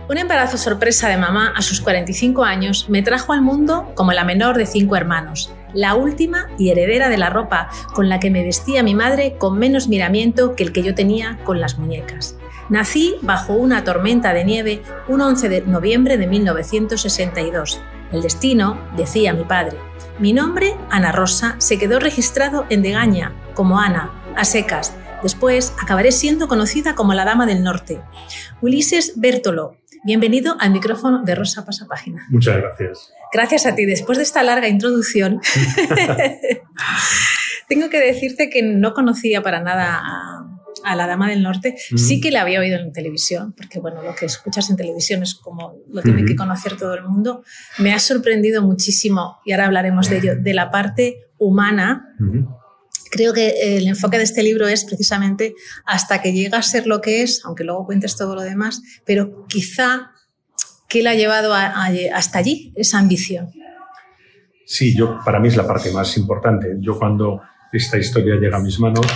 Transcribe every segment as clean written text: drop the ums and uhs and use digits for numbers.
Un embarazo sorpresa de mamá a sus 45 años me trajo al mundo como la menor de 5 hermanos, la última y heredera de la ropa con la que me vestía mi madre con menos miramiento que el que yo tenía con las muñecas. Nací bajo una tormenta de nieve un 11 de noviembre de 1962. El destino, decía mi padre. Mi nombre, Ana Rosa, se quedó registrado en Degaña como Ana, a secas. Después acabaré siendo conocida como la Dama del Norte. Ulises Bertolo, bienvenido al micrófono de Rosa Pasapágina. Muchas gracias. Gracias a ti. Después de esta larga introducción, tengo que decirte que no conocía para nada a la Dama del Norte. Sí que la había oído en televisión, porque bueno, lo que escuchas en televisión es como lo tiene que conocer todo el mundo. Me ha sorprendido muchísimo, y ahora hablaremos de ello, de la parte humana. Creo que el enfoque de este libro es precisamente hasta que llega a ser lo que es, aunque luego cuentes todo lo demás, pero quizá ¿qué le ha llevado hasta allí, esa ambición? Sí, para mí es la parte más importante. Yo cuando esta historia llega a mis manos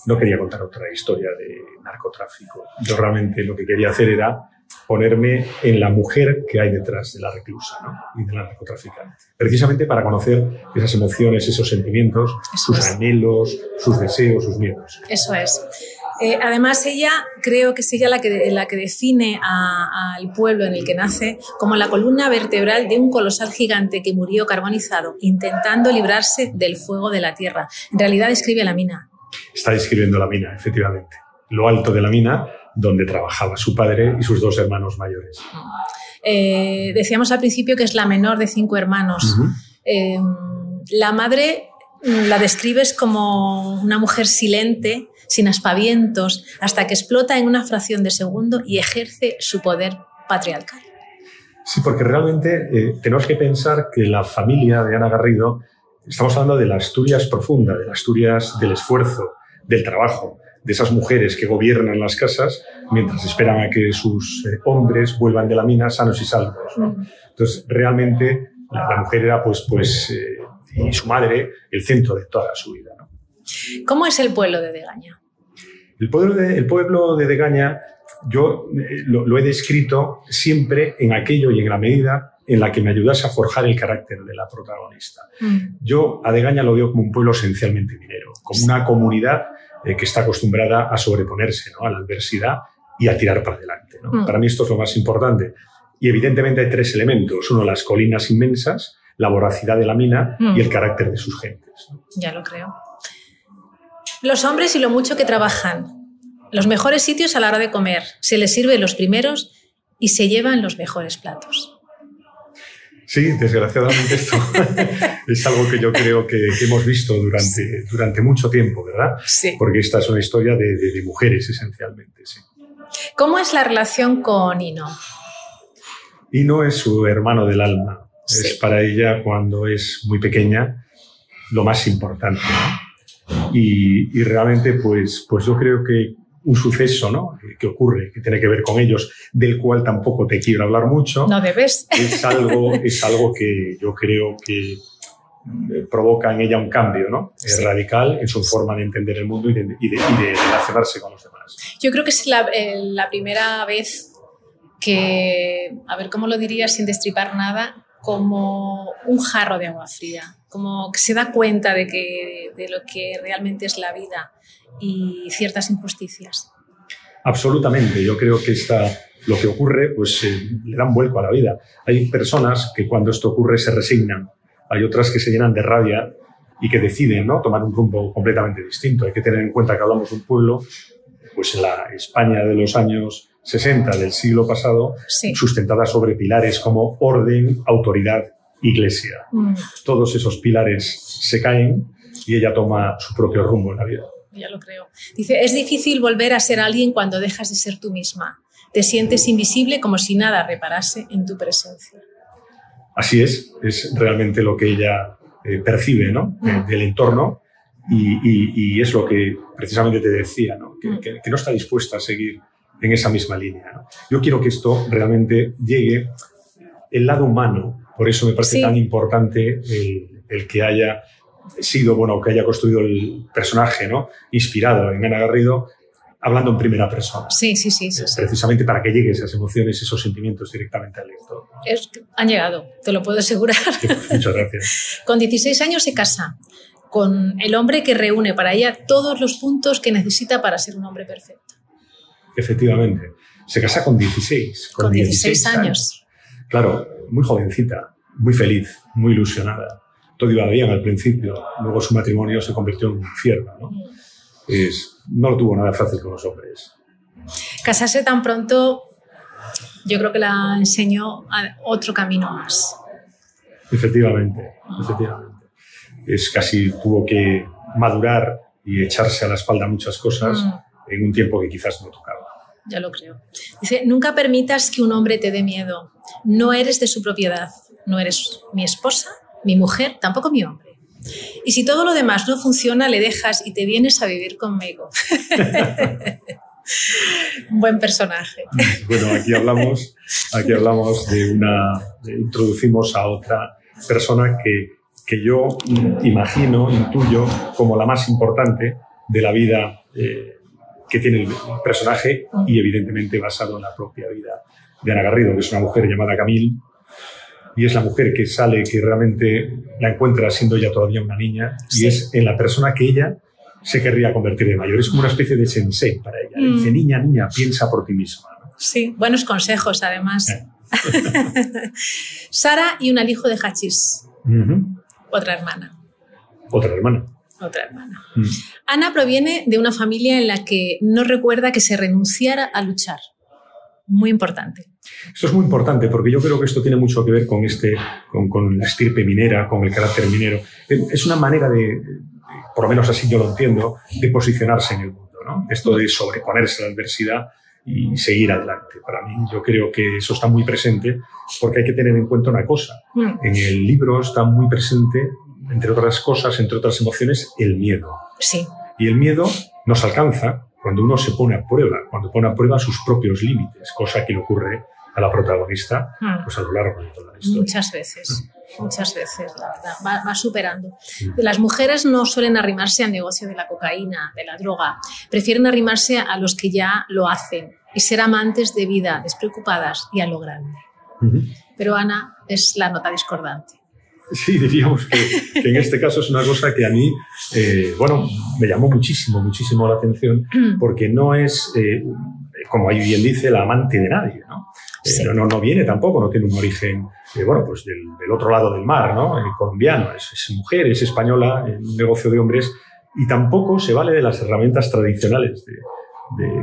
no quería contar otra historia de narcotráfico. Yo realmente lo que quería hacer era ponerme en la mujer que hay detrás de la reclusa, ¿no? Y de la narcotraficante. Precisamente para conocer esas emociones, esos sentimientos, sus anhelos, sus deseos, sus miedos. Eso es. Además, creo que es ella la que define al pueblo en el que nace como la columna vertebral de un colosal gigante que murió carbonizado, intentando librarse del fuego de la tierra. En realidad describe la mina. Está describiendo la mina, efectivamente. Lo alto de la mina, donde trabajaba su padre y sus 2 hermanos mayores. Decíamos al principio que es la menor de 5 hermanos. La madre la describes como una mujer silente, sin aspavientos, hasta que explota en una fracción de segundo y ejerce su poder patriarcal. Sí, porque realmente tenemos que pensar que la familia de Ana Garrido, estamos hablando de la Asturias profunda, de la Asturias del esfuerzo, del trabajo, de esas mujeres que gobiernan las casas mientras esperan a que sus hombres vuelvan de la mina sanos y salvos, ¿no? Entonces, realmente la mujer era, y su madre, el centro de toda su vida, ¿no? ¿Cómo es el pueblo de Degaña? El pueblo de Degaña, yo lo he descrito siempre en aquello y en la medida en la que me ayudase a forjar el carácter de la protagonista. Yo a Degaña lo veo como un pueblo esencialmente minero, como una comunidad que está acostumbrada a sobreponerse, ¿no?, a la adversidad y a tirar para adelante, ¿no? Para mí esto es lo más importante. Y evidentemente hay 3 elementos. Uno, las colinas inmensas, la voracidad de la mina y el carácter de sus gentes, ¿no? Ya lo creo. Los hombres y lo mucho que trabajan. Los mejores sitios a la hora de comer. Se les sirve los primeros y se llevan los mejores platos. Sí, desgraciadamente esto es algo que yo creo que hemos visto durante mucho tiempo, ¿verdad? Sí. Porque esta es una historia de mujeres, esencialmente, sí. ¿Cómo es la relación con Hino? Hino es su hermano del alma. Sí. Es para ella, cuando es muy pequeña, lo más importante, ¿no? Y realmente, pues yo creo que un suceso, ¿no?, que ocurre, que tiene que ver con ellos, del cual tampoco te quiero hablar mucho. No debes. Es algo que yo creo que provoca en ella un cambio, ¿no? Sí. Radical en su forma de entender el mundo y de relacionarse con los demás. Yo creo que es la primera vez que, a ver cómo lo diría sin destripar nada, como un jarro de agua fría, como que se da cuenta de lo que realmente es la vida y ciertas injusticias. Absolutamente. Yo creo que lo que ocurre pues le da un vuelco a la vida. Hay personas que cuando esto ocurre se resignan. Hay otras que se llenan de rabia y que deciden, ¿no?, tomar un rumbo completamente distinto. Hay que tener en cuenta que hablamos de un pueblo, pues en la España de los años 60 del siglo pasado, sí, sustentada sobre pilares como orden, autoridad, iglesia. Todos esos pilares se caen y ella toma su propio rumbo en la vida. Ya lo creo. Dice, es difícil volver a ser alguien cuando dejas de ser tú misma. Te sientes invisible como si nada reparase en tu presencia. Así es realmente lo que ella percibe, ¿no?, del entorno y es lo que precisamente te decía, ¿no?, que no está dispuesta a seguir en esa misma línea, ¿no? Yo quiero que esto realmente llegue el lado humano, por eso me parece tan importante el que haya sido, que haya construido el personaje, ¿no?, inspirado en Ana Garrido, hablando en primera persona. Sí. Precisamente para que lleguen esas emociones, esos sentimientos directamente al lector. Han llegado, te lo puedo asegurar. Muchas gracias. Con 16 años se casa con el hombre que reúne para ella todos los puntos que necesita para ser un hombre perfecto. Efectivamente. Se casa con 16. Con 16 años. Claro, muy jovencita, muy feliz, muy ilusionada. Todo iba bien al principio, luego su matrimonio se convirtió en un infierno, ¿no? No lo tuvo nada fácil con los hombres. Casarse tan pronto, yo creo que la enseñó a otro camino más. Efectivamente. Casi tuvo que madurar y echarse a la espalda muchas cosas en un tiempo que quizás no tocaba. Ya lo creo. Dice, nunca permitas que un hombre te dé miedo. No eres de su propiedad. No eres mi esposa, mi mujer, tampoco mi hombre. Y si todo lo demás no funciona, le dejas y te vienes a vivir conmigo. Buen personaje. Bueno, aquí hablamos introducimos a otra persona que yo intuyo como la más importante de la vida que tiene el personaje y evidentemente basado en la propia vida de Ana Garrido, que es una mujer llamada Camille. Y es la mujer que sale, que realmente la encuentra siendo ella todavía una niña, y es en la persona que ella se querría convertir de mayor. Es como una especie de sensei para ella. Le dice, niña, piensa por ti misma, ¿no? Sí, buenos consejos, además. Sara y un alijo de hachís. Otra hermana. Ana proviene de una familia en la que no recuerda que se renunciara a luchar. Muy importante. Esto es muy importante porque yo creo que esto tiene mucho que ver con la estirpe minera, con el carácter minero. Es una manera por lo menos así yo lo entiendo, de posicionarse en el mundo, ¿no? Esto de sobreponerse a la adversidad y seguir adelante. Para mí, yo creo que eso está muy presente porque hay que tener en cuenta una cosa. En el libro está muy presente, entre otras cosas, entre otras emociones, el miedo. Sí. Y el miedo nos alcanza cuando uno se pone a prueba, cuando pone a prueba sus propios límites, cosa que le ocurre a la protagonista pues a lo largo de toda la historia. Muchas veces, la verdad, va superando. Las mujeres no suelen arrimarse al negocio de la cocaína, de la droga, prefieren arrimarse a los que ya lo hacen y ser amantes de vida, despreocupadas y a lo grande. Pero Ana es la nota discordante. Sí, diríamos que en este caso es una cosa que a mí, me llamó muchísimo la atención, porque no es, como ahí bien dice, la amante de nadie, ¿no? Sí. No viene tampoco, no tiene un origen, pues del otro lado del mar, ¿no? Colombiano, es mujer, es española, en un negocio de hombres, y tampoco se vale de las herramientas tradicionales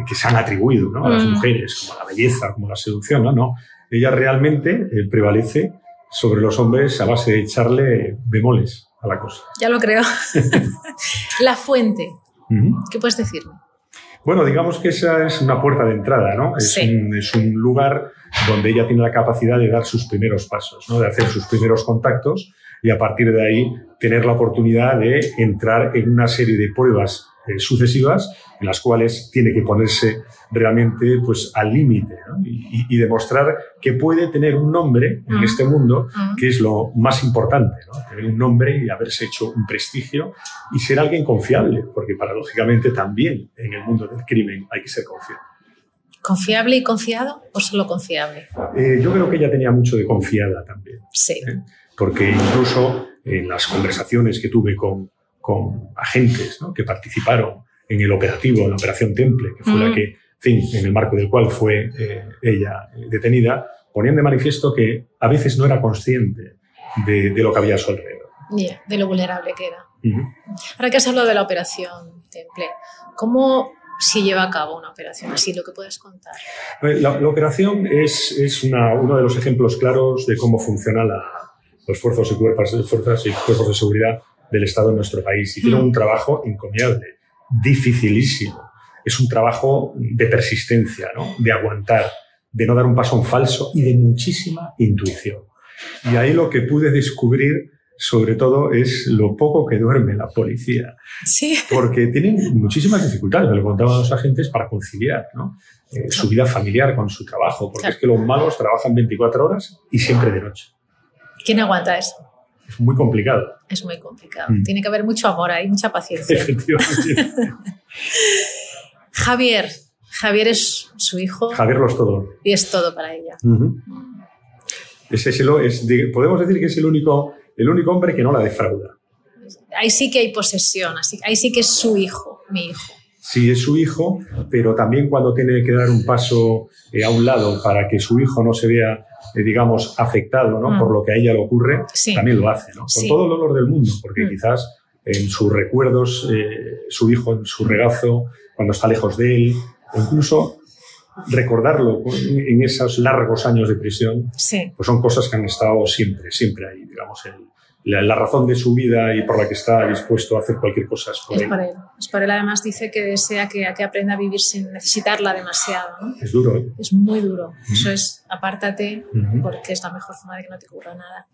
que se han atribuido, ¿no? A las mujeres, como la belleza, como la seducción, ¿no? Ella realmente prevalece sobre los hombres a base de echarle bemoles a la cosa. Ya lo creo. La fuente. ¿Qué puedes decirme? Bueno, digamos que esa es una puerta de entrada, ¿no? Es un lugar donde ella tiene la capacidad de dar sus primeros pasos, ¿no? De hacer sus primeros contactos y a partir de ahí tener la oportunidad de entrar en una serie de pruebas sucesivas en las cuales tiene que ponerse realmente pues, al límite, ¿no? y demostrar que puede tener un nombre en este mundo, que es lo más importante, ¿no? Tener un nombre y haberse hecho un prestigio y ser alguien confiable, porque paradójicamente también en el mundo del crimen hay que ser confiable. ¿Confiable y confiado o solo confiable? Yo creo que ella tenía mucho de confiada también. Sí. Porque incluso en las conversaciones que tuve con agentes, ¿no? Que participaron en el operativo, en la Operación Temple, que fue la que, en el marco del cual fue ella detenida, ponían de manifiesto que a veces no era consciente de lo que había a su alrededor. De lo vulnerable que era. Ahora que has hablado de la Operación Temple, ¿cómo se lleva a cabo una operación así? Lo que puedes contar. La operación es uno de los ejemplos claros de cómo funcionan los fuerzas y cuerpos de seguridad del Estado en nuestro país. Hicieron un trabajo encomiable, dificilísimo. Es un trabajo de persistencia, ¿no? De aguantar, de no dar un paso en falso y de muchísima intuición. Y ahí lo que pude descubrir, sobre todo, es lo poco que duerme la policía. Sí. Porque tienen muchísimas dificultades, me lo contaban los agentes, para conciliar, ¿no? Su vida familiar con su trabajo. Porque es que los malos trabajan 24 horas y siempre de noche. ¿Quién aguanta eso? Es muy complicado. Es muy complicado. Tiene que haber mucho amor ahí, mucha paciencia. Efectivamente. Javier. Javier es su hijo. Javier lo es todo. Y es todo para ella. Podemos decir que es el único hombre que no la defrauda. Ahí sí que hay posesión, ahí sí que es su hijo, mi hijo. Sí, es su hijo, pero también cuando tiene que dar un paso a un lado para que su hijo no se vea, digamos, afectado, ¿no? Por lo que a ella le ocurre, sí, también lo hace, ¿no? Con todo el dolor del mundo, porque quizás en sus recuerdos, su hijo en su regazo, cuando está lejos de él, o incluso recordarlo en esos largos años de prisión, sí, pues son cosas que han estado siempre ahí, digamos, la razón de su vida y por la que está dispuesto a hacer cualquier cosa es por él. Es por él. Además dice que desea que aprenda a vivir sin necesitarla demasiado, ¿no? Es duro, ¿eh? Es muy duro. Eso es, apártate, porque es la mejor forma de que no te ocurra nada.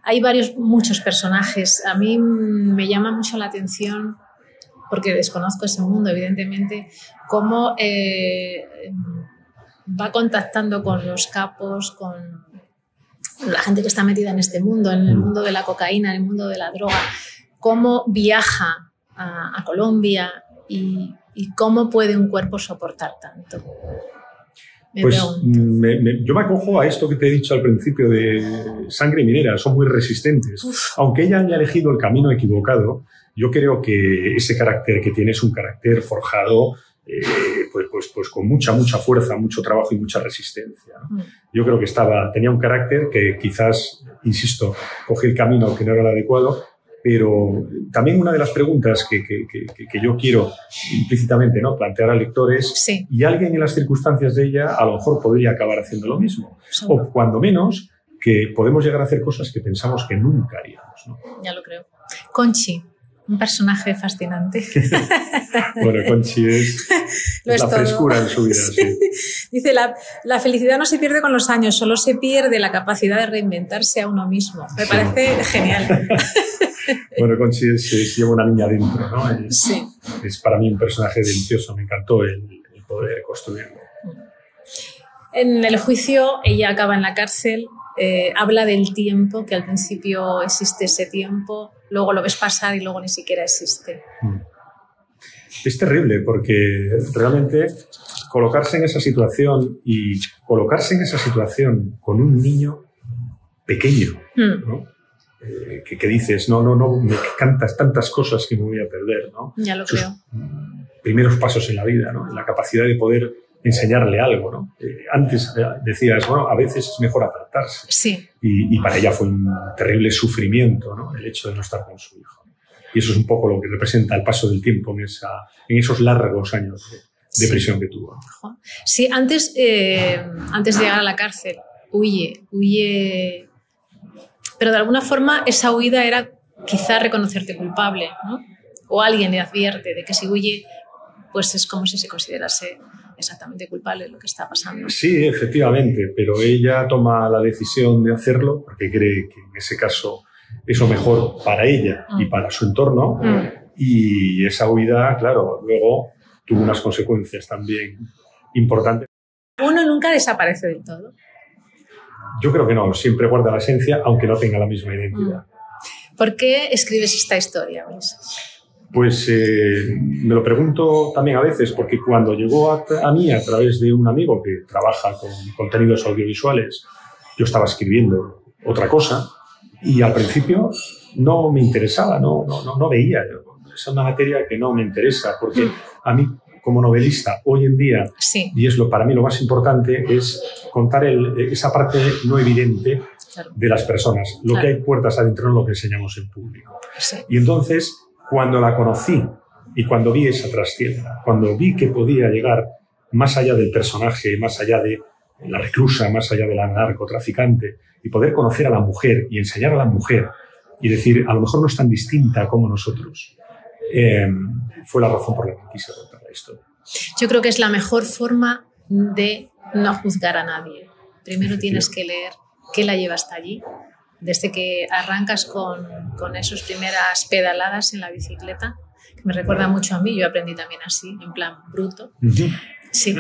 Hay muchos personajes. A mí me llama mucho la atención, porque desconozco ese mundo, evidentemente, cómo va contactando con los capos, con la gente que está metida en este mundo, en el mundo de la cocaína, en el mundo de la droga, cómo viaja a Colombia y cómo puede un cuerpo soportar tanto. Yo me acojo a esto que te he dicho al principio de sangre minera, son muy resistentes. Aunque ella haya elegido el camino equivocado, yo creo que ese carácter que tiene es un carácter forjado pues con mucha fuerza, mucho trabajo y mucha resistencia, ¿no? Yo creo que tenía un carácter que quizás, insisto, cogí el camino que no era el adecuado, pero también una de las preguntas que yo quiero implícitamente, ¿no?, plantear al lector es, sí, y alguien en las circunstancias de ella a lo mejor podría acabar haciendo lo mismo, o cuando menos que podemos llegar a hacer cosas que pensamos que nunca haríamos, ¿no? Ya lo creo. Conchi. Un personaje fascinante. Bueno, Conchi es la frescura en su vida. Sí. Dice, la felicidad no se pierde con los años, solo se pierde la capacidad de reinventarse a uno mismo. Me parece genial. Bueno, Conchi lleva una niña dentro, ¿no? Es para mí un personaje delicioso, me encantó el poder construirlo. En el juicio, ella acaba en la cárcel, habla del tiempo, que al principio existe ese tiempo, luego lo ves pasar y luego ni siquiera existe. Es terrible porque realmente colocarse en esa situación con un niño pequeño, ¿no? Que dices, no, me cantas tantas cosas que me voy a perder, ¿no? Ya lo creo. Primeros pasos en la vida, ¿no? La capacidad de poder enseñarle algo, ¿no? Antes decías, bueno, a veces es mejor apartarse. Sí. Y para ella fue un terrible sufrimiento, ¿no?, el hecho de no estar con su hijo. Y eso es un poco lo que representa el paso del tiempo en esos largos años de prisión que tuvo. Sí, antes de llegar a la cárcel, huye. Pero de alguna forma esa huida era quizá reconocerte culpable, ¿no? O alguien le advierte de que si huye, pues es como si se considerase exactamente culpable de lo que está pasando. Sí, efectivamente, pero ella toma la decisión de hacerlo porque cree que en ese caso es lo mejor para ella y para su entorno, y esa huida, claro, luego tuvo unas consecuencias también importantes. ¿Uno nunca desaparece del todo? Yo creo que no, siempre guarda la esencia, aunque no tenga la misma identidad. ¿Por qué escribes esta historia, Luis? Pues me lo pregunto también a veces, porque cuando llegó a mí a través de un amigo que trabaja con contenidos audiovisuales, yo estaba escribiendo otra cosa y al principio no me interesaba, no veía. Es una materia que no me interesa, porque a mí como novelista hoy en día, sí, y es para mí lo más importante, es contar esa parte no evidente, claro, de las personas, lo, claro, que hay puertas adentro en lo que enseñamos en público. Sí. Y entonces, cuando la conocí y cuando vi esa trastienda, cuando vi que podía llegar más allá del personaje, más allá de la reclusa, más allá de la narcotraficante, y poder conocer a la mujer y enseñar a la mujer y decir, a lo mejor no es tan distinta como nosotros, fue la razón por la que quise contar la historia. Yo creo que es la mejor forma de no juzgar a nadie. Primero tienes que leer qué la lleva hasta allí, desde que arrancas con esas primeras pedaladas en la bicicleta, que me recuerda mucho a mí, yo aprendí también así, en plan bruto, Sí.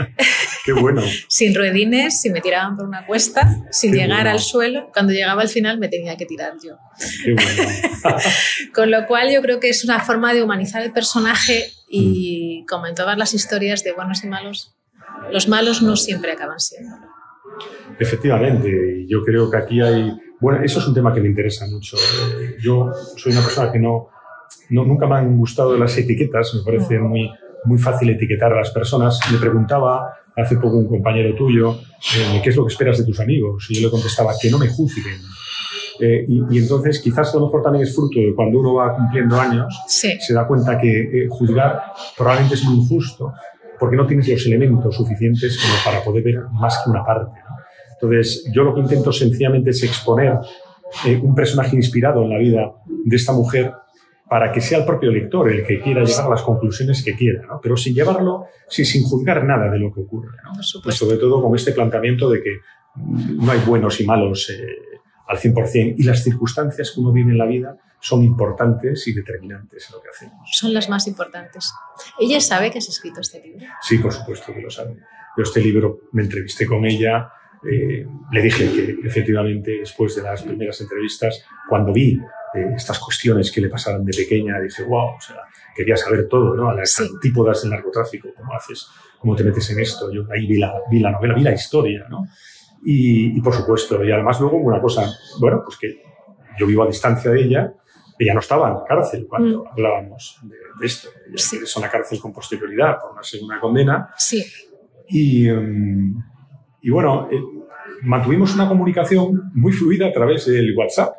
Qué bueno. Sin ruedines, si me tiraban por una cuesta, sin Qué llegar bueno. al suelo. Cuando llegaba al final me tenía que tirar yo. Qué bueno. Con lo cual yo creo que es una forma de humanizar el personaje y como en todas las historias de buenos y malos, los malos no siempre acaban siéndolo. Efectivamente, yo creo que aquí hay... Bueno, eso es un tema que me interesa mucho. Yo soy una persona que nunca me han gustado las etiquetas, me parece muy fácil etiquetar a las personas. Le preguntaba hace poco un compañero tuyo, ¿qué es lo que esperas de tus amigos? Y yo le contestaba, que no me juzguen. Y entonces quizás a lo mejor también es fruto de cuando uno va cumpliendo años, Sí. se da cuenta que juzgar probablemente es muy injusto porque no tienes los elementos suficientes como para poder ver más que una parte, ¿no? Entonces, yo lo que intento sencillamente es exponer un personaje inspirado en la vida de esta mujer para que sea el propio lector el que quiera llegar a las conclusiones que quiera, ¿no? Pero sin llevarlo, sin juzgar nada de lo que ocurre, ¿no? Por Y supuesto. sobre todo con este planteamiento de que no hay buenos y malos al 100%, y las circunstancias que uno vive en la vida son importantes y determinantes en lo que hacemos. Son las más importantes. ¿Ella sabe que has escrito este libro? Sí, por supuesto que lo sabe. Yo este libro me entrevisté con ella, le dije que efectivamente después de las primeras entrevistas, cuando vi estas cuestiones que le pasaban de pequeña, dije, wow, o sea, quería saber todo, ¿no? A las Sí. antípodas del narcotráfico, cómo haces, cómo te metes en esto. Yo ahí vi la novela, vi la historia, ¿no? Y por supuesto, y además luego una cosa, bueno, pues que yo vivo a distancia de ella. Ella no estaba en la cárcel cuando hablábamos de esto. Ella Sí. ingresó en la cárcel con posterioridad por una segunda condena. Sí. Y bueno, mantuvimos una comunicación muy fluida a través del WhatsApp.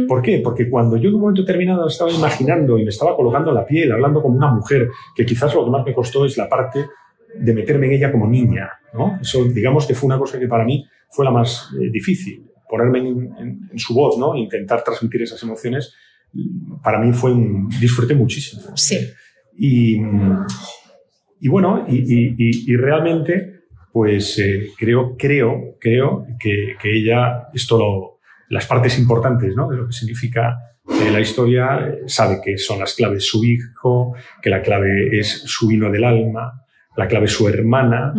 ¿Por qué? Porque cuando yo en un momento determinado estaba imaginando y me estaba colocando la piel, hablando como una mujer, que quizás lo que más me costó es la parte de meterme en ella como niña, ¿no? Eso, digamos que fue una cosa que para mí fue la más difícil. Ponerme en su voz, ¿no? Intentar transmitir esas emociones, para mí disfruté muchísimo. Sí. Y bueno, y realmente, pues creo que ella, las partes importantes, ¿no? De lo que significa la historia, sabe que son las claves su hijo, que la clave es su vino del alma, la clave es su hermana,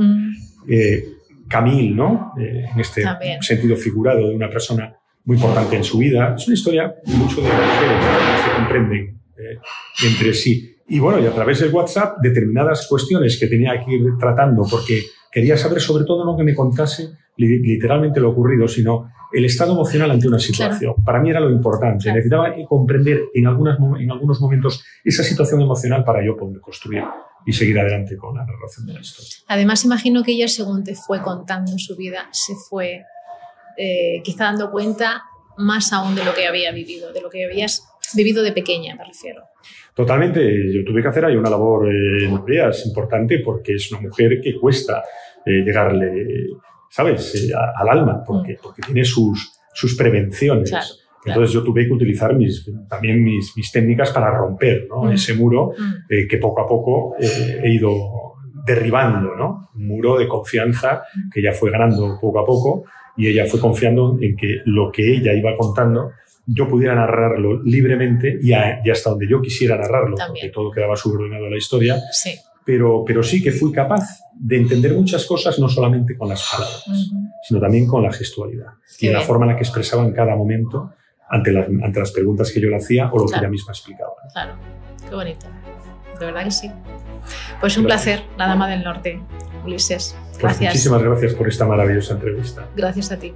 Camille, ¿no? En este También. sentido figurado de una persona muy importante en su vida. Es una historia mucho de mujeres que se comprenden entre sí. Y bueno, y a través del WhatsApp, determinadas cuestiones que tenía que ir tratando, porque quería saber sobre todo no que me contase literalmente lo ocurrido, sino el estado emocional ante una situación. Claro. Para mí era lo importante. Claro. Necesitaba comprender en algunos momentos esa situación emocional para yo poder construir y seguir adelante con la narración de la historia. Además, imagino que ella, según te fue contando su vida, se fue quizá dando cuenta más aún de lo que había vivido, de lo que habías vivido de pequeña, me refiero. Totalmente. Yo tuve que hacer ahí una labor es importante porque es una mujer que cuesta llegarle, ¿sabes?, al alma, porque tiene sus prevenciones. Claro. Entonces yo tuve que utilizar también mis técnicas para romper, ¿no? Ese muro que poco a poco he ido derribando, ¿no? Un muro de confianza que ella fue ganando poco a poco y ella fue confiando en que lo que ella iba contando yo pudiera narrarlo libremente y hasta donde yo quisiera narrarlo, también. Porque todo quedaba subordinado a la historia. Sí. Pero sí que fui capaz de entender muchas cosas no solamente con las palabras, sino también con la gestualidad y la forma en la que expresaba en cada momento ante las preguntas que yo le hacía o lo que ella misma explicaba. Claro, qué bonito. De verdad que sí. Pues un placer, La Dama del Norte, Ulises. Gracias. Pues muchísimas gracias por esta maravillosa entrevista. Gracias a ti.